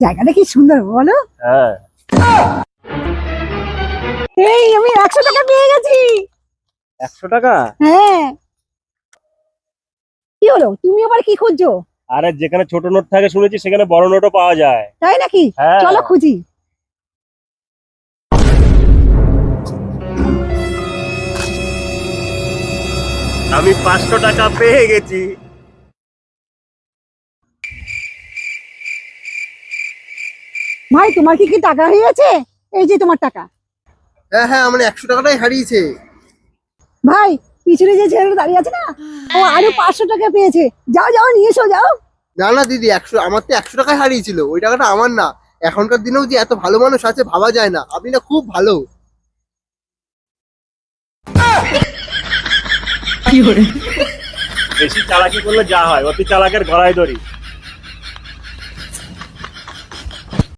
জায়গাটা কি সুন্দর বলো। হ্যাঁ, এই আমি 100 টাকা পেয়ে গেছি। 100 টাকা? হ্যাঁ, কি হলো, তুমি আবার কি খুঁজছো? আরে যেখানে ছোট নোট থাকে শুনেছি সেখানে বড় নোটও পাওয়া যায়। তাই নাকি? হ্যাঁ। চলো খুঁজি। আমি 500 টাকা পেয়ে গেছি। ভাই তোমার কি কি টাকা হয়েছে? এই যে তোমার টাকা। হ্যাঁ হ্যাঁ, আমার 100 টাকাটাই হারিয়েছে। ভাই পিছনে যে ছেলেটা দাঁড়িয়ে আছে না, ও আরো 500 টাকা পেয়েছে। যাও যাও নিয়ে এসো যাও। না না দিদি, 100, আমার তো 100 টাকাই হারিয়েছিল, ওই টাকাটা আমার না। এখনকার দিনেও যে এত ভালো মানুষ আছে ভাবা যায় না, আপনি না খুব ভালো। বেশি চালাকি করলে যা হয়, অতি চালাকের গলায় দড়ি।